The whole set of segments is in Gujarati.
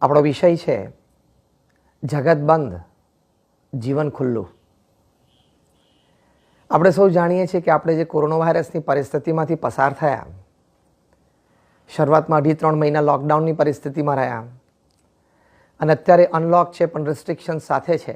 આપણો વિષય છે જગત બંધ, જીવન ખુલ્લું. આપણે સૌ જાણીએ છીએ કે આપણે જે કોરોના વાયરસની પરિસ્થિતિમાંથી પસાર થયા, શરૂઆતમાં 2-3 મહિના લોકડાઉનની પરિસ્થિતિમાં રહ્યા અને અત્યારે અનલોક છે પણ રિસ્ટ્રિક્શન સાથે છે,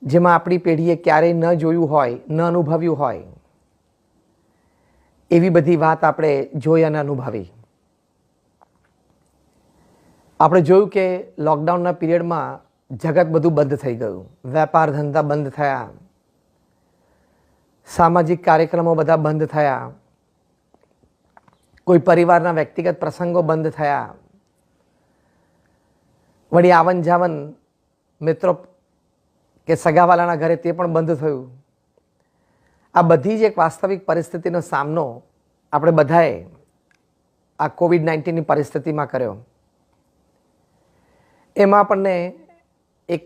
જેમાં આપણી પેઢીએ ક્યારેય ન જોયું હોય, ન અનુભવ્યું હોય એવી બધી વાત આપણે જોઈ અને અનુભવી. આપણે જોયું કે લોકડાઉનના પીરિયડમાં જગત બધું બંધ થઈ ગયું, વેપાર ધંધા બંધ થયા, સામાજિક કાર્યક્રમો બધા બંધ થયા, કોઈ પરિવારના વ્યક્તિગત પ્રસંગો બંધ થયા, વળી આવન જાવન મિત્રો કે સગાવાલાના ઘરે તે પણ બંધ થયું. આ બધી જ એક વાસ્તવિક પરિસ્થિતિનો સામનો આપણે બધાએ આ કોવિડ-19ની પરિસ્થિતિમાં કર્યો. એમાં આપણને એક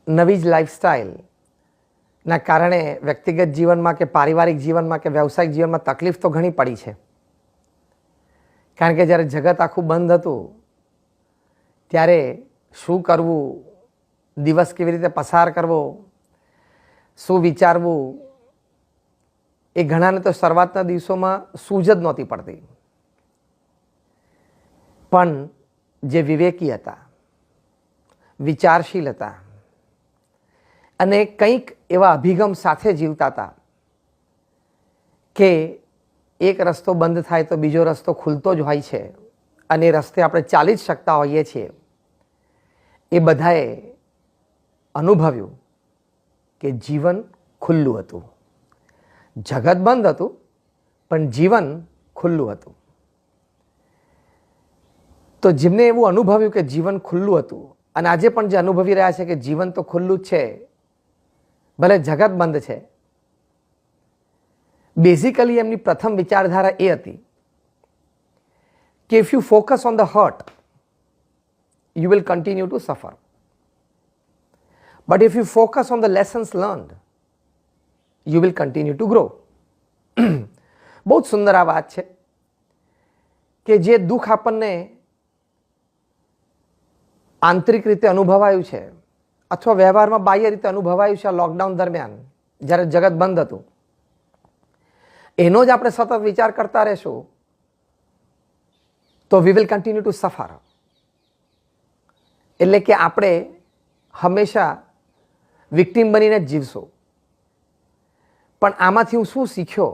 નવી જ લાઈફસ્ટાઈલના કારણે વ્યક્તિગત જીવનમાં કે પારિવારિક જીવનમાં કે વ્યવસાયિક જીવનમાં તકલીફ તો ઘણી પડી છે. કારણ કે જ્યારે જગત આખું બંધ હતું ત્યારે શું કરવું, દિવસ કેવી રીતે પસાર કરવો, શું વિચારવું, એ ઘણાને તો શરૂઆતના દિવસોમાં સૂઝ જ નહોતી પડતી. પણ જે વિવેકી હતા, વિચારશીલ હતા અને કંઈક એવા અભિગમ સાથે જીવતા હતા કે એક રસ્તો બંધ થાય તો બીજો રસ્તો ખુલતો જ હોય છે અને એ રસ્તે આપણે ચાલી જ શકતા હોઈએ છીએ, એ બધાએ અનુભવ્યું કે જીવન ખુલ્લું હતું. જગત બંધ હતું પણ જીવન ખુલ્લું હતું. તો જેમને એવું અનુભવ્યું કે જીવન ખુલ્લું હતું અને આજે પણ જે અનુભવી રહ્યા છે કે જીવન તો ખુલ્લું જ છે, ભલે જગત બંધ છે, બેઝિકલી એમની પ્રથમ વિચારધારા એ હતી કે if you focus on the hurt you will continue to suffer. But if you focus on the lessons learned, you will continue to grow. બહુ જ સુંદર આ વાત છે કે જે દુઃખ આપણને આંતરિક રીતે અનુભવાયું છે અથવા વ્યવહારમાં બાહ્ય રીતે અનુભવાયું છે આ લોકડાઉન દરમિયાન જ્યારે જગત બંધ હતું, એનો જ આપણે સતત વિચાર કરતા રહેશું તો we will continue to suffer. એટલે કે આપણે હંમેશા વિક્ટિમ બનીને જ જીવશો. પણ આમાંથી હું શું શીખ્યો,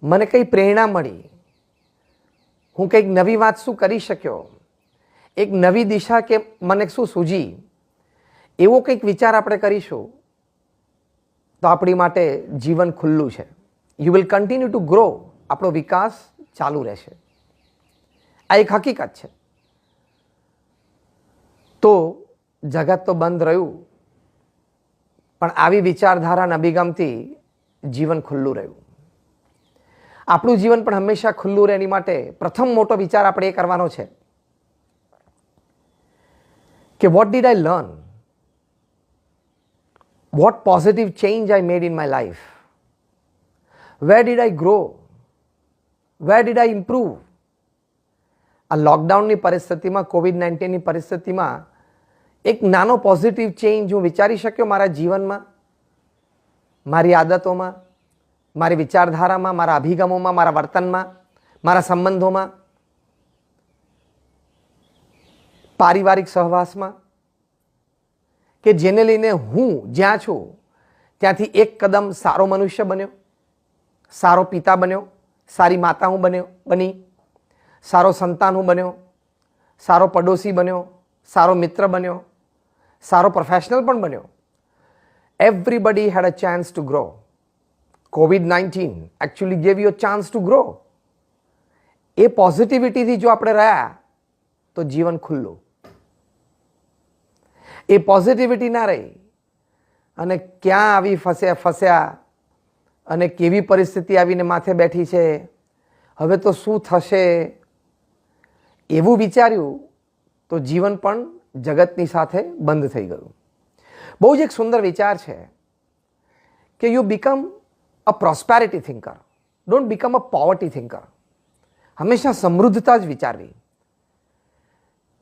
મને કઈ પ્રેરણા મળી, હું કંઈક નવી વાત શું કરી શક્યો, એક નવી દિશા કે મને શું સૂઝી, એવો કંઈક વિચાર આપણે કરીશું તો આપણી માટે જીવન ખુલ્લું છે. You will continue two grow. આપણો વિકાસ ચાલુ રહેશે. આ એક હકીકત છે. તો જગત તો બંધ રહ્યું પણ આવી વિચારધારાના અભિગમથી જીવન ખુલ્લું રહ્યું. આપણું જીવન પણ હંમેશા ખુલ્લું રહે એની માટે પ્રથમ મોટો વિચાર આપણે એ કરવાનો છે કે what did I learn, what positive change I made in my life, where did I grow, where did I improve. આ લોકડાઉનની પરિસ્થિતિમાં, કોવિડ-19ની પરિસ્થિતિમાં એક નાનો પોઝિટિવ ચેન્જ હું વિચારી શક્યો મારા જીવનમાં, મારી આદતોમાં, મારી વિચારધારામાં, મારા અભિગમોમાં, મારા વર્તનમાં, મારા સંબંધોમાં, પારિવારિક સહવાસમાં, કે જેને લઈને હું જ્યાં છું ત્યાંથી એક કદમ સારો મનુષ્ય બન્યો, સારો પિતા બન્યો, સારી માતા હું બની, સારો સંતાન હું બન્યો, સારો પડોશી બન્યો, સારો મિત્ર બન્યો, સારો પ્રોફેશનલ પણ બન્યો. Everybody had a chance to grow. કોવિડ-19 actually gave you a chance to grow. એ પોઝિટિવિટીથી જો આપણે રહ્યા તો જીવન ખુલ્લું. એ પોઝિટિવિટી ના રહી અને ક્યાં આવી ફસ્યા અને કેવી પરિસ્થિતિ આવીને માથે બેઠી છે, હવે તો શું થશે, એવું વિચાર્યું તો જીવન પણ જગતની સાથે બંધ થઈ ગયું. બહુ જ એક સુંદર વિચાર છે કે you become a prosperity thinker, don't become a poverty thinker. હંમેશા સમૃદ્ધતા જ વિચારવી,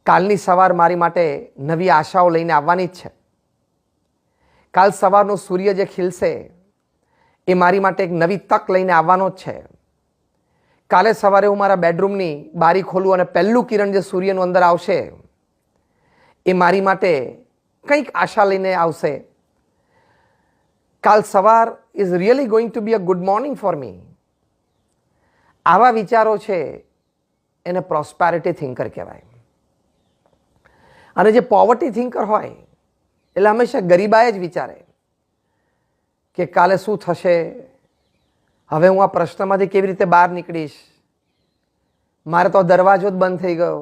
કાલની સવાર મારી માટે નવી આશાઓ લઈને આવવાની જ છે. કાલ સવારનો સૂર્ય જે ખીલશે એ મારી માટે એક નવી તક લઈને આવવાનો જ છે. કાલે સવારે હું મારા બેડરૂમની બારી ખોલું અને પહેલું કિરણ જે સૂર્યનું અંદર આવશે એ મારી માટે કંઈક આશા લઈને આવશે. કાલ સવાર is really going to be a good morning for me. આવા વિચારો છે એને પ્રોસ્પેરિટી થિંકર કહેવાય. અને જે પોવર્ટી થિંકર હોય એટલે હંમેશા ગરીબાએ જ વિચારે કે કાલે શું થશે, હવે હું આ પ્રશ્નમાંથી કેવી રીતે બહાર નીકળીશ, મારે તો દરવાજો જ બંધ થઈ ગયો,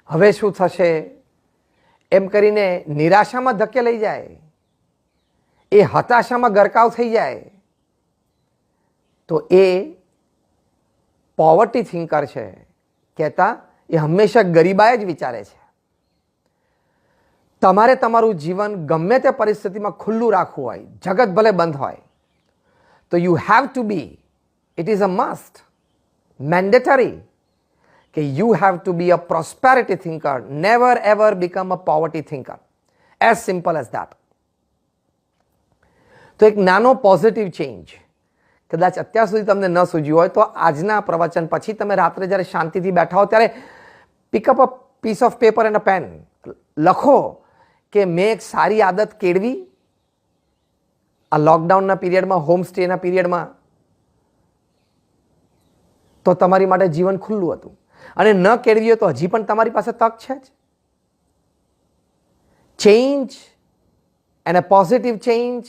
હવે શું થશે, એમ કરીને નિરાશામાં ધકેલાઈ જાય, એ હતાશામાં ગરકાવ થઈ જાય. તો એ પોવર્ટી થિંકર છે. કહેતા એ હંમેશા ગરીબાએ જ વિચારે છે. તમારે તમારું જીવન ગમે તે પરિસ્થિતિમાં ખુલ્લું રાખવું હોય, જગત ભલે બંધ હોય, તો you have to be, it is a must, mandatory કે you have to be a prosperity thinker. Never ever become a poverty thinker. As simple as that. તો એક નાનો પોઝિટિવ ચેન્જ કદાચ અત્યાર સુધી તમને ન સૂઝ્યું હોય તો આજના પ્રવચન પછી તમે રાત્રે જ્યારે શાંતિથી બેઠા હો ત્યારે pick up a piece of paper and a pen. લખો કે મેં એક સારી આદત કેળવી આ લોકડાઉનના પીરિયડમાં, હોમ સ્ટેના પીરિયડમાં, તો તમારી માટે જીવન ખુલ્લું હતું. અને ન કેળવી હોય તો હજી પણ તમારી પાસે તક છે જ. Change and a positive change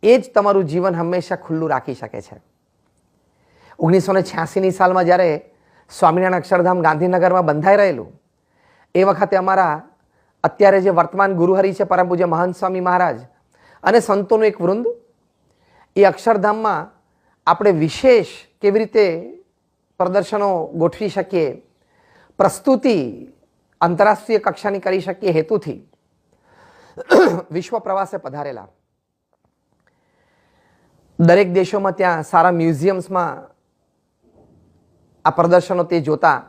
એ જ તમારું જીવન હંમેશા ખુલ્લું રાખી શકે છે. 1986ની સાલમાં જ્યારે સ્વામિનારાયણ અક્ષરધામ ગાંધીનગરમાં બંધાઈ રહેલું, એ વખતે અમારા અત્યારે જે વર્તમાન ગુરુહરિ છે પરમ પૂજ્ય મહંત સ્વામી મહારાજ અને સંતોનું એક વૃંદ એ અક્ષરધામમાં આપણે વિશેષ કેવી રીતે પ્રદર્શનો ગોઠવી શકીએ, પ્રસ્તુતિ આંતરરાષ્ટ્રીય કક્ષાની કરી શકીએ હેતુથી વિશ્વ પ્રવાસે પધારેલા. દરેક દેશોમાં ત્યાં સારા મ્યુઝિયમ્સમાં આ પ્રદર્શનો તે જોતા,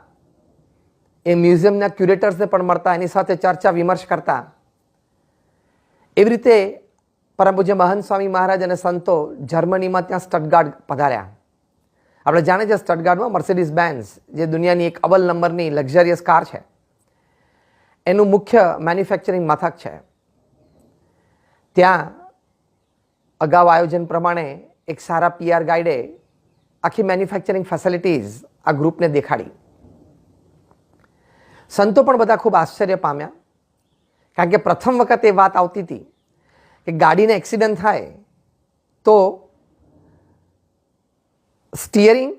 એ મ્યુઝિયમના ક્યુરેટર્સને પણ મળતા, એની સાથે ચર્ચા વિમર્શ કરતા. એવી રીતે પરમ પૂજ્ય મહંત સ્વામી મહારાજ અને સંતો જર્મનીમાં ત્યાં સ્ટટગાર્ડ પધાર્યા. આપણે જાણીએ છીએ સ્ટટગાર્ડમાં મર્સિડીઝ બેન્ઝ જે દુનિયાની એક અવ્વલ નંબરની લક્ઝરિયસ કાર છે, એનું મુખ્ય મેન્યુફેક્ચરિંગ મથક છે. ત્યાં અગાઉ આયોજન પ્રમાણે એક સારા PR ગાઈડે આખી મેન્યુફેક્ચરિંગ ફેસિલિટીઝ આ ગ્રુપને દેખાડી. સંતો પણ બધા ખૂબ આશ્ચર્ય પામ્યા, કારણ કે પ્રથમ વખત એ વાત આવતી હતી કે ગાડીને એક્સિડન્ટ થાય તો સ્ટિયરિંગ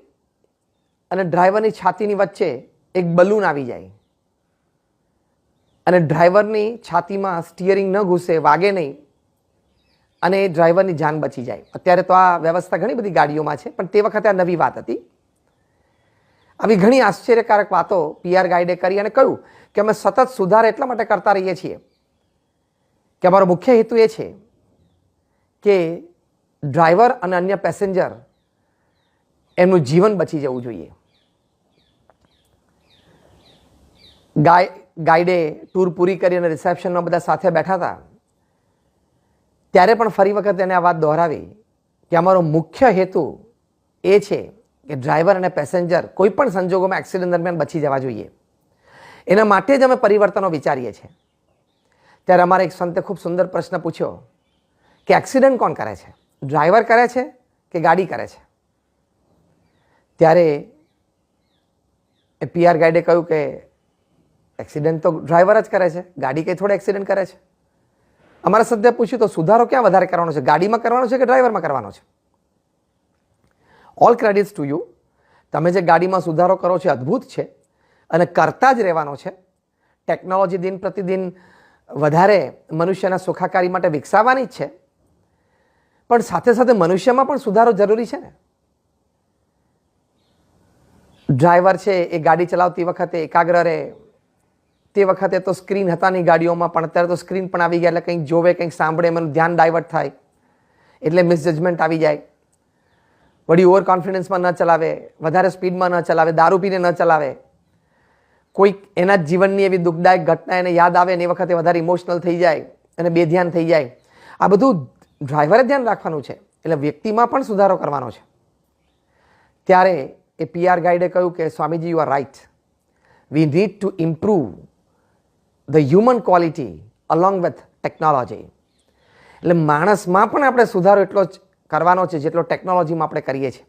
અને ડ્રાઈવરની છાતીની વચ્ચે એક બલૂન આવી જાય અને ડ્રાઈવરની છાતીમાં સ્ટિયરિંગ ન ઘૂસે, વાગે નહીં અને ડ્રાઈવરની જાન બચી જાય. અત્યારે તો આ વ્યવસ્થા ઘણી બધી ગાડીઓમાં છે, પણ તે વખતે આ નવી વાત હતી. આવી ઘણી આશ્ચર્યકારક વાતો PR ગાઈડે કરી અને કહ્યું કે અમે સતત સુધાર એટલા માટે કરતા રહીએ છીએ કે અમારો મુખ્ય હેતુ એ છે કે ડ્રાઈવર અને અન્ય પેસેન્જર એમનું જીવન બચી જવું જોઈએ. ગાઈડે ટૂર પૂરી કરી અને રિસેપ્શનમાં બધા સાથે બેઠા હતા ત્યારે પણ ફરી વખત એને આ વાત દોહરાવી કે અમારો મુખ્ય હેતુ એ છે કે ડ્રાઈવર અને પેસેન્જર કોઈ પણ સંજોગોમાં એક્સિડન્ટ દરમિયાન બચી જવા જોઈએ. એના માટે જ અમે પરિવર્તનો વિચારીએ છીએ. ત્યારે અમારે એક સંતે ખૂબ સુંદર પ્રશ્ન પૂછ્યો કે એક્સિડન્ટ કોણ કરે છે, ડ્રાઈવર કરે છે કે ગાડી કરે છે? ત્યારે એ PR ગાઈડે કહ્યું કે એક્સિડન્ટ તો ડ્રાઈવર જ કરે છે, ગાડી કંઈ થોડે એક્સિડન્ટ કરે છે. અમારા સદ્ય પૂછ્યું તો સુધારો ક્યાં વધારે કરવાનો છે, ગાડીમાં કરવાનો છે કે ડ્રાઈવરમાં કરવાનો છે? All credits to you. તમે જે ગાડીમાં સુધારો કરો છો અદ્ભુત છે અને કરતા જ રહેવાનો છે. ટેકનોલોજી દિન પ્રતિદિન વધારે મનુષ્યના સુખાકારી માટે વિકસાવવાની જ છે, પણ સાથે સાથે મનુષ્યમાં પણ સુધારો જરૂરી છે ને. ડ્રાઈવર છે એ ગાડી ચલાવતી વખતે એકાગ્ર રહે. તે વખતે તો સ્ક્રીન હતા નહીં ગાડીઓમાં, પણ અત્યારે તો સ્ક્રીન પણ આવી ગયા એટલે કંઈક જોવે, કંઈક સાંભળે, એમનું ધ્યાન ડાયવર્ટ થાય એટલે મિસજજમેન્ટ આવી જાય. વળી ઓવર કોન્ફિડન્સમાં ન ચલાવે, વધારે સ્પીડમાં ન ચલાવે, દારૂ પીને ન ચલાવે. કોઈક એના જ જીવનની એવી દુઃખદાયક ઘટના એને યાદ આવે ને એ વખતે વધારે ઇમોશનલ થઈ જાય અને બેધ્યાન થઈ જાય. આ બધું ડ્રાઈવરે ધ્યાન રાખવાનું છે. એટલે વ્યક્તિમાં પણ સુધારો કરવાનો છે. ત્યારે એ PR ગાઈડે કહ્યું કે Swamiji, you are right. We need to improve the human quality along with technology. એટલે માણસમાં પણ આપણે સુધારો એટલો જ કરવાનો છે જેટલો ટેકનોલોજીમાં આપણે કરીએ છીએ.